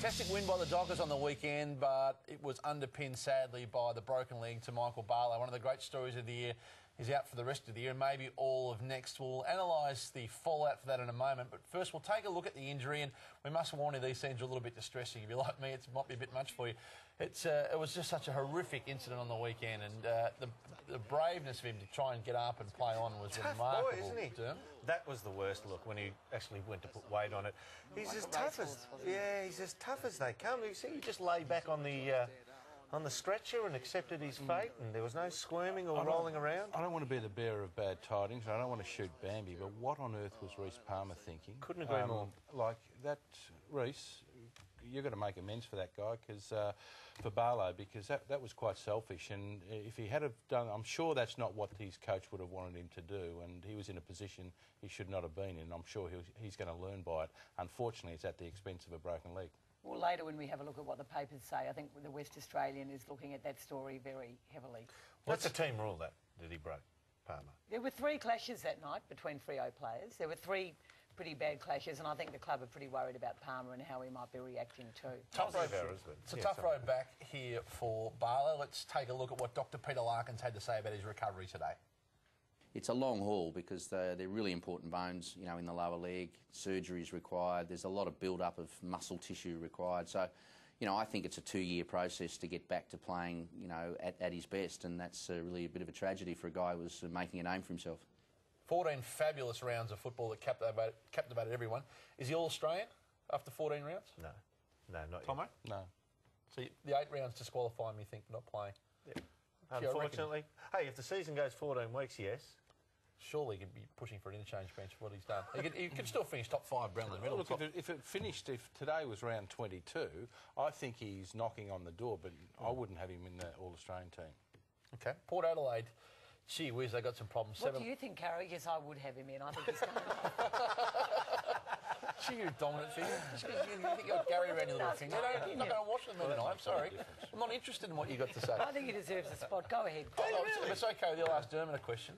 Fantastic win by the Dockers on the weekend, but it was underpinned, sadly, by the broken leg to Michael Barlow. One of the great stories of the year. He's out for the rest of the year and maybe all of next. We'll analyse the fallout for that in a moment, but first we'll take a look at the injury, and we must warn you, these scenes are a little bit distressing. If you're like me, it might be a bit much for you. It was just such a horrific incident on the weekend, and the braveness of him to try and get up and play on was tough remarkable. boy, isn't he? That was the worst look when he actually went to put weight on it. He's as tough as they come. You see, he just lay back on the stretcher and accepted his fate, and there was no squirming or rolling around. I don't want to be the bearer of bad tidings. I don't want to shoot Bambi, but what on earth was Reece Palmer thinking? Couldn't agree more. Like that, Reece, you've got to make amends for that guy, for Barlow, because that was quite selfish. And if he had have done, I'm sure that's not what his coach would have wanted him to do. And he was in a position he should not have been in. I'm sure he's going to learn by it. Unfortunately, it's at the expense of a broken leg. Well, later when we have a look at what the papers say, I think the West Australian is looking at that story very heavily. That's a team rule that he broke, Palmer. There were 3 clashes that night between Freo players. There were 3 pretty bad clashes, and I think the club are pretty worried about Palmer and how he might be reacting too. Tough road, it's a tough road back here for Barlow. Let's take a look at what Dr. Peter Larkins had to say about his recovery today. It's a long haul because they're really important bones, you know, in the lower leg. Surgery is required. There's a lot of build-up of muscle tissue required. So, you know, I think it's a 2-year process to get back to playing, you know, at his best, and that's really a bit of a tragedy for a guy who was making a name for himself. 14 fabulous rounds of football that captivated everyone. Is he All-Australian after 14 rounds? No, not Tomo? yet. No. So the 8 rounds disqualify him, you think, for not playing? Yeah. Unfortunately. Hey, if the season goes 14 weeks, yes. Surely he could be pushing for an interchange bench for what he's done. He could still finish top 5 Brownlee medal. Look, if today was round 22, I think he's knocking on the door, but I wouldn't have him in the All-Australian team. Okay. Port Adelaide, gee whiz, they got some problems. What do you think, Carrie? Yes, I would have him in. I think he's going to... Gee, you're a dominant figure. Just because you think you've got Gary around your little finger. I'm not going to watch them tonight, I'm sorry. I'm not interested in what you got to say. I think he deserves a spot. Go ahead. If it's okay with you, I'll ask Dermot a question.